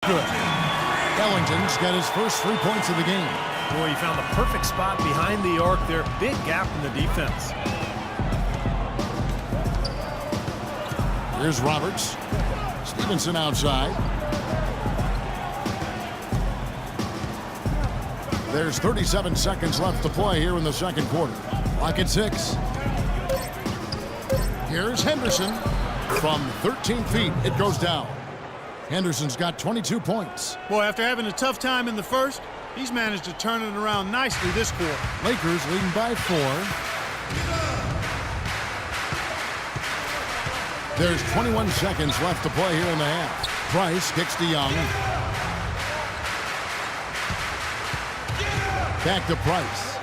good. Ellington's got his first 3 points of the game. Boy, he found the perfect spot behind the arc there. Big gap in the defense. Here's Roberts. Stevenson outside. There's 37 seconds left to play here in the second quarter. Clock at 6. Here's Henderson. From 13 feet, it goes down. Henderson's got 22 points. Boy, after having a tough time in the first, he's managed to turn it around nicely this quarter. Lakers leading by 4. There's 21 seconds left to play here in the half. Price kicks to Young. Back to Price.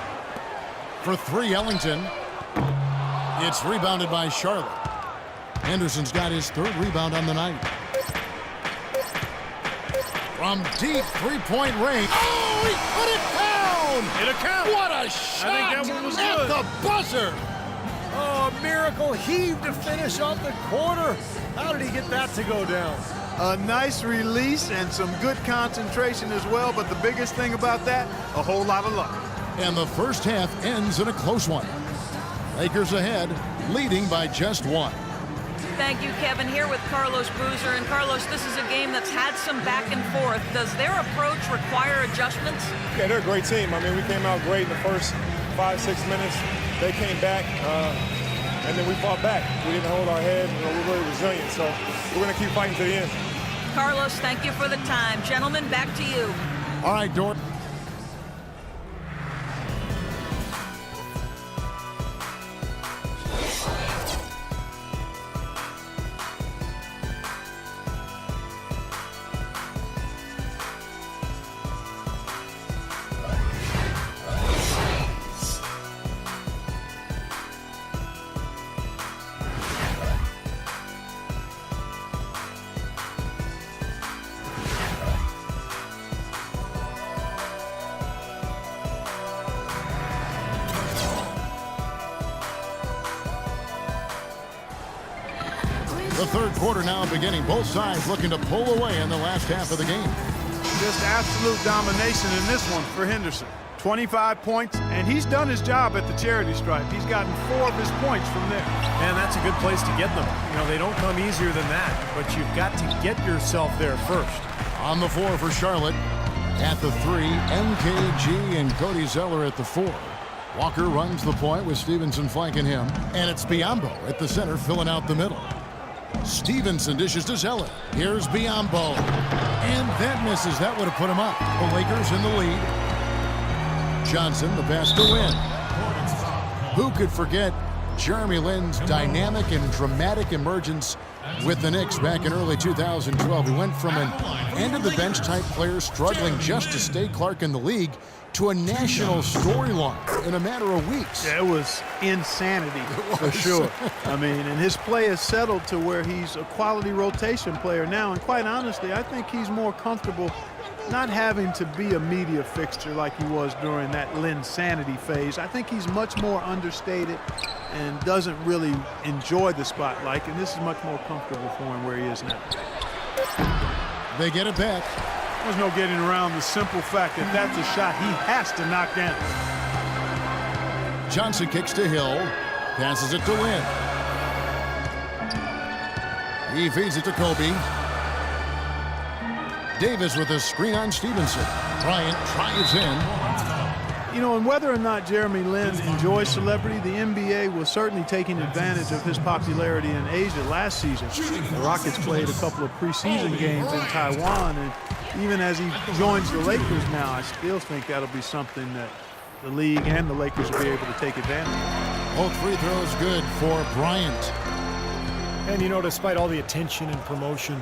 For 3, Ellington. It's rebounded by Charlotte. Henderson's got his 3rd rebound on the night. From deep three-point range. Oh, he put it down! It'll count. What a shot! I think that one was at good. The buzzer! Oh, a miracle heave to finish off the quarter. How did he get that to go down? A nice release and some good concentration as well, but the biggest thing about that, a whole lot of luck. And the first half ends in a close one. Lakers ahead, leading by just 1. Thank you, Kevin. Here with Carlos Boozer. And Carlos, this is a game that's had some back and forth. Does their approach require adjustments? Yeah, they're a great team. I mean, we came out great in the first 5-6 minutes. They came back, and then we fought back. We didn't hold our head. We're really resilient, so we're going to keep fighting to the end. Carlos, thank you for the time. Gentlemen, back to you. All right, Dort. The third quarter now beginning. Both sides looking to pull away in the last half of the game. Just absolute domination in this one for Henderson. 25 points, and he's done his job at the charity stripe. He's gotten 4 of his points from there. And that's a good place to get them. You know, they don't come easier than that, but you've got to get yourself there first. On the floor for Charlotte. At the 3, MKG and Cody Zeller at the 4. Walker runs the point with Stevenson flanking him. And it's Biyombo at the center filling out the middle. Stevenson dishes to Zeller. Here's Biyombo. And that misses. That would have put him up. The Lakers in the lead. Johnson, the pass to Lin. Who could forget Jeremy Lin's dynamic and dramatic emergence with the Knicks back in early 2012? He went from an end-of-the-bench type player struggling just to stay Clark in the league to a national storyline in a matter of weeks. Yeah, it was insanity for sure. I mean, and his play has settled to where he's a quality rotation player now. And quite honestly, I think he's more comfortable not having to be a media fixture like he was during that Linsanity phase. I think he's much more understated and doesn't really enjoy the spotlight. And this is much more comfortable for him where he is now. They get it back. There's no getting around the simple fact that that's a shot he has to knock down. Johnson kicks to Hill. Passes it to Lin. He feeds it to Kobe. Davis with a screen on Stevenson. Bryant drives in. You know, and whether or not Jeremy Lin enjoys celebrity, the NBA was certainly taking advantage of his popularity in Asia last season. The Rockets played a couple of preseason games in Taiwan, and even as he joins the Lakers now, I still think that'll be something that the league and the Lakers will be able to take advantage of. Both free throws good for Bryant. And, you know, despite all the attention and promotion,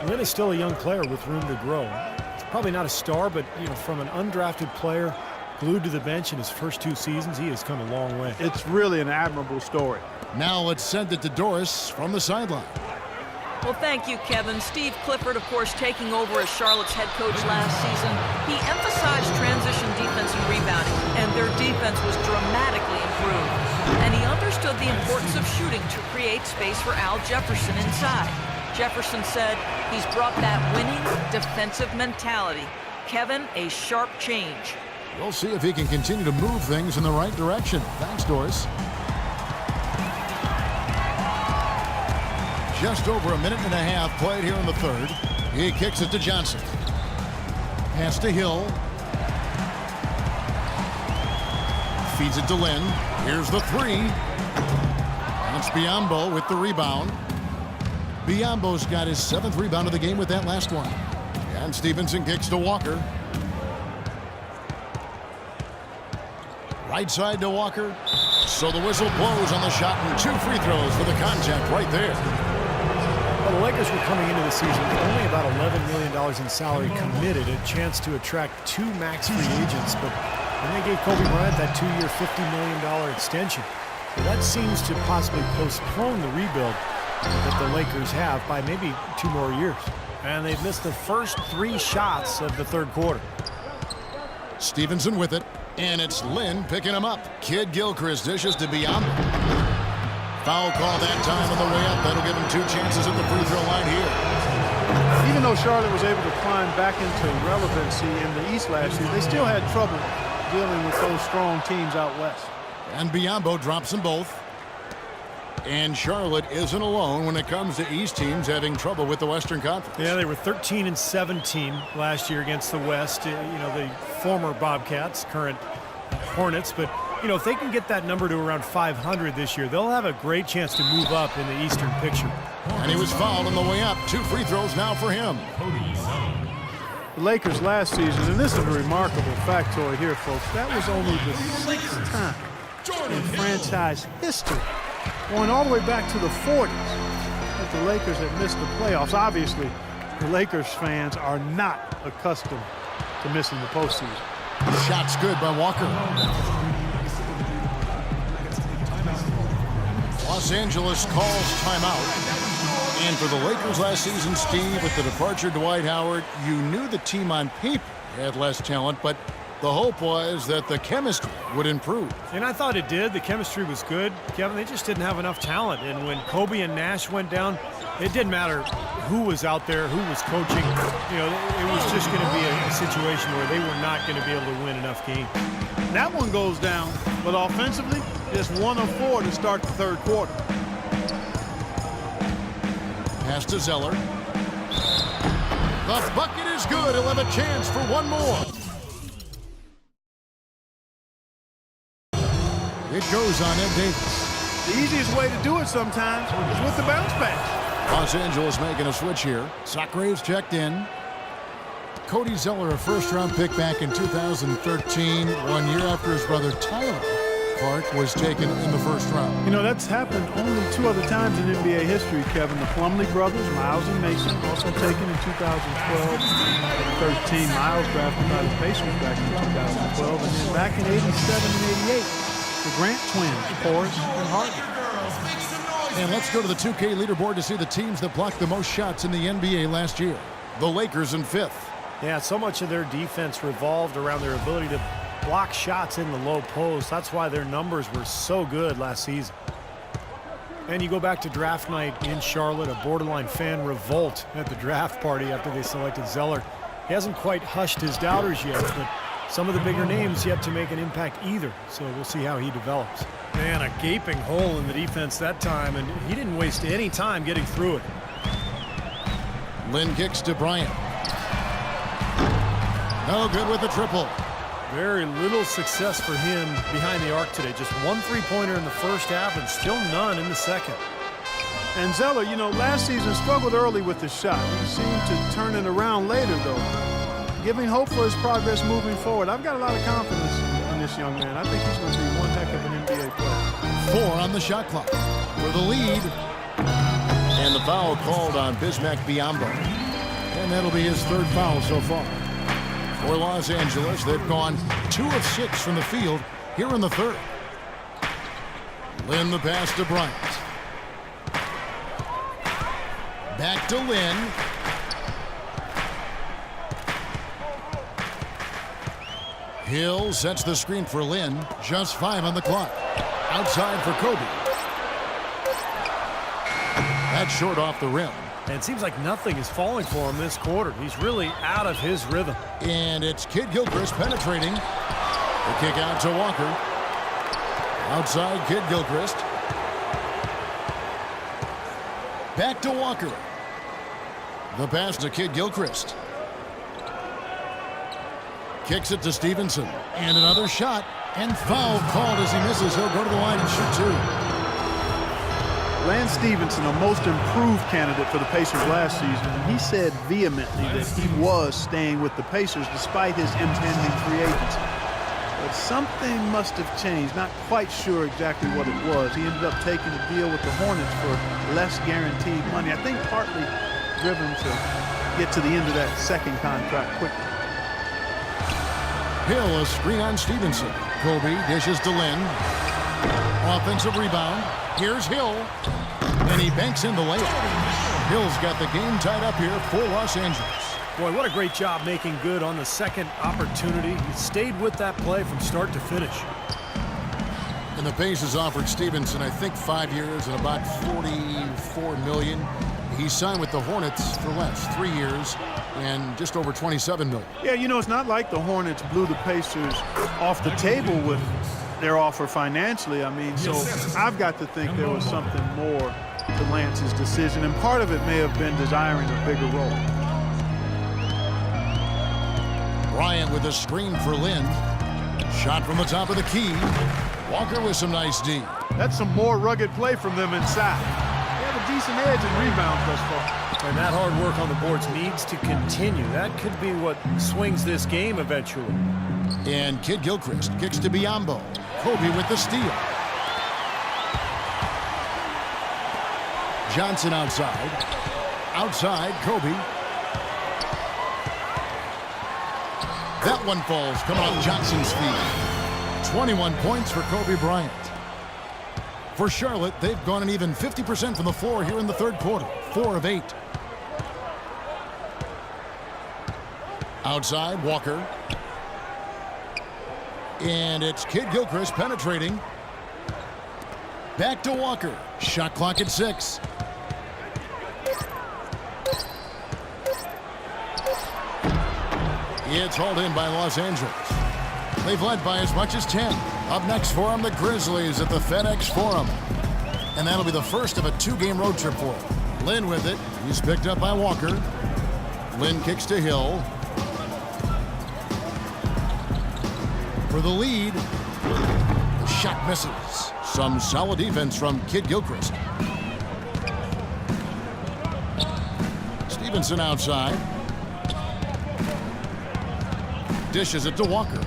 Lin is still a young player with room to grow. He's probably not a star, but, you know, from an undrafted player glued to the bench in his first 2 seasons, he has come a long way. It's really an admirable story. Now let's send it to Doris from the sideline. Well, thank you, Kevin. Steve Clifford, of course, taking over as Charlotte's head coach last season. He emphasized transition defense and rebounding, and their defense was dramatically improved. And he understood the importance of shooting to create space for Al Jefferson inside. Jefferson said he's brought that winning defensive mentality. Kevin, a sharp change. We'll see if he can continue to move things in the right direction. Thanks, Doris. Just over a minute and a half played here in the third. He kicks it to Johnson. Pass to Hill. Feeds it to Lynn. Here's the three. That's Biombo with the rebound. Biombo's got his 7th rebound of the game with that last one. And Stevenson kicks to Walker. Right side to Walker. So the whistle blows on the shot and 2 free throws for the contact right there. Well, the Lakers were coming into the season with only about $11 million in salary committed, a chance to attract 2 max free agents, but then they gave Kobe Bryant that 2-year, $50 million extension. So that seems to possibly postpone the rebuild that the Lakers have by maybe 2 more years. And they've missed the first 3 shots of the third quarter. Stevenson with it, and it's Lynn picking him up. Kid Gilchrist dishes to Biombo. Foul call that time on the way up. That'll give him 2 chances at the free throw line here. Even though Charlotte was able to climb back into relevancy in the East last year, they still had trouble dealing with those strong teams out west. And Biombo drops them both. And Charlotte isn't alone when it comes to East teams having trouble with the Western Conference. Yeah, they were 13-17 last year against the West. The former Bobcats, current Hornets. But, if they can get that number to around 500 this year, they'll have a great chance to move up in the Eastern picture. And he was fouled on the way up. 2 free throws now for him. The Lakers last season, and this is a remarkable factoid here, folks, that was only the 6th time in franchise history, going all the way back to the 40s, that the Lakers had missed the playoffs. Obviously, the Lakers fans are not accustomed to missing the postseason. Shot's good by Walker. Los Angeles calls timeout. And for the Lakers last season, Steve, with the departure of Dwight Howard, you knew the team on paper had less talent, but the hope was that the chemistry would improve. And I thought it did. The chemistry was good. Kevin, they just didn't have enough talent. And when Kobe and Nash went down, it didn't matter who was out there, who was coaching. It was just going to be a situation where they were not going to be able to win enough games. That one goes down, but offensively, just 1 of 4 to start the third quarter. Pass to Zeller. The bucket is good. He'll have a chance for 1 more. It goes on Ed Davis. The easiest way to do it sometimes is with the bounce pass. Los Angeles making a switch here. Socrates checked in. Cody Zeller, a first-round pick back in 2013, 1 year after his brother Tyler Clark was taken in the first round. That's happened only 2 other times in NBA history, Kevin. The Plumlee brothers, Miles and Mason, also taken in 2012 and 13. Miles drafted by the Pacers back in 2012. And then back in 87 and 88, the Grant twins, Forrest and Harden. And let's go to the 2K leaderboard to see the teams that blocked the most shots in the NBA last year. The Lakers in 5th. Yeah, so much of their defense revolved around their ability to block shots in the low post. That's why their numbers were so good last season. And you go back to draft night in Charlotte, a borderline fan revolt at the draft party after they selected Zeller. He hasn't quite hushed his doubters yet, but some of the bigger names yet to make an impact either. So we'll see how he develops. Man, a gaping hole in the defense that time, and he didn't waste any time getting through it. Lynn kicks to Bryant. No good with the triple. Very little success for him behind the arc today. Just 1 3-pointer in the first half and still none in the second. And Zeller, last season struggled early with the shot. He seemed to turn it around later, though, giving hope for his progress moving forward. I've got a lot of confidence in this young man. I think he's going to be one heck of an NBA player. 4 on the shot clock for the lead. And the foul called on Bismack Biyombo. And that'll be his 3rd foul so far. For Los Angeles, they've gone 2 of 6 from the field here in the 3rd. Lynn the pass to Bryant. Back to Lynn. Hill sets the screen for Lynn. Just 5 on the clock. Outside for Kobe. That's short off the rim. And it seems like nothing is falling for him this quarter. He's really out of his rhythm. And it's Kid Gilchrist penetrating. The kick out to Walker. Outside Kid Gilchrist. Back to Walker. The pass to Kid Gilchrist. Kicks it to Stevenson. And another shot. And foul called as he misses. He'll go to the line and shoot two. Lance Stevenson, a most improved candidate for the Pacers last season, and he said vehemently that he was staying with the Pacers despite his impending free agency. But something must have changed. Not quite sure exactly what it was. He ended up taking a deal with the Hornets for less guaranteed money. I think partly driven to get to the end of that second contract quickly. Hill, a screen on Stevenson. Kobe dishes to Lynn. Offensive rebound. Here's Hill. And he banks in the layup. Hill's got the game tied up here for Los Angeles. Boy, what a great job making good on the second opportunity. He stayed with that play from start to finish. And the Pacers offered Stevenson, I think, 5 years and about $44 million. He signed with the Hornets for less, 3 years and just over $27 million. Yeah, you know, it's not like the Hornets blew the Pacers off the table with their offer financially. I mean, so I've got to think there was something more to Lance's decision, and part of it may have been desiring a bigger role. Bryant with a screen for Lynn. Shot from the top of the key. Walker with some nice D. That's some more rugged play from them inside. They have a decent edge in rebounds thus far. And that hard work on the boards needs to continue. That could be what swings this game eventually. And Kid Gilchrist kicks to Biyombo. Kobe with the steal. Johnson outside. Outside, Kobe. That one falls coming off Johnson's feet. 21 points for Kobe Bryant. For Charlotte, they've gone an even 50% from the floor here in the third quarter. 4 of 8. Outside, Walker. And it's Kid Gilchrist penetrating. Back to Walker. Shot clock at 6. It's hauled in by Los Angeles. They've led by as much as 10. Up next for them, the Grizzlies at the FedEx Forum. And that'll be the first of a 2-game road trip for them. Lynn with it. He's picked up by Walker. Lynn kicks to Hill. For the lead. The shot misses. Some solid defense from Kid Gilchrist. Stevenson outside. Dishes it to Walker.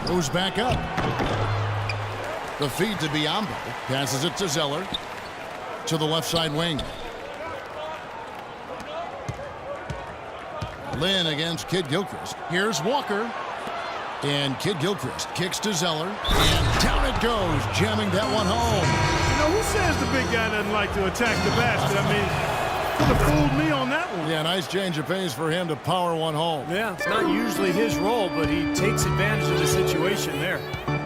Moves back up. The feed to Biyombo. Passes it to Zeller. To the left side wing. Lynn against Kid Gilchrist. Here's Walker. And Kid Gilchrist kicks to Zeller. And down it goes, jamming that one home. You know, who says the big guy doesn't like to attack the basket? I mean, could have fooled me on that one. Yeah, nice change of pace for him to power one home. Yeah, it's not usually his role, but he takes advantage of the situation there.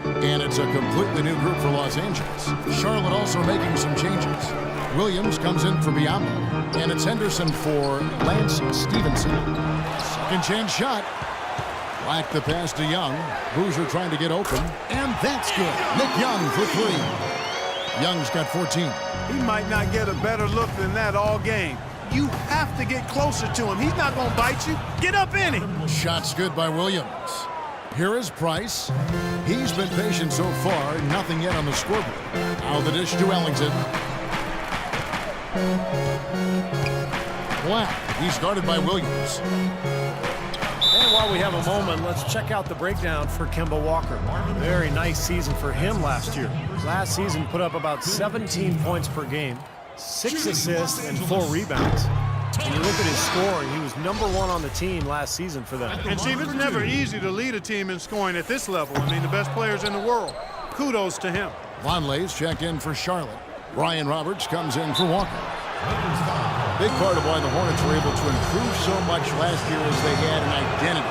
And it's a completely new group for Los Angeles. Charlotte also making some changes. Williams comes in for Biyombo. And it's Henderson for Lance Stevenson. Second chance shot. Black the pass to Young. Boozer trying to get open. And that's good. Nick Young for 3. Young's got 14. He might not get a better look than that all game. You have to get closer to him. He's not going to bite you. Get up in him. Shot's good by Williams. Here is Price. He's been patient so far. Nothing yet on the scoreboard. Now the dish to Ellington. Black. He's guarded by Williams. And while we have a moment, let's check out the breakdown for Kemba Walker. Very nice season for him last year. Last season put up about 17 points per game, 6 assists, and 4 rebounds. When you look at his scoring, he was #1 on the team last season for them. And Steve, it's never easy to lead a team in scoring at this level. I mean, the best players in the world. Kudos to him. Vonleh's checked in for Charlotte. Brian Roberts comes in for Walker. Big part of why the Hornets were able to improve so much last year is they had an identity.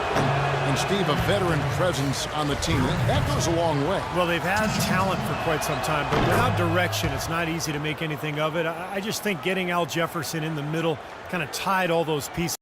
And Steve, a veteran presence on the team, that goes a long way. Well, they've had talent for quite some time, but without direction, it's not easy to make anything of it. I just think getting Al Jefferson in the middle kind of tied all those pieces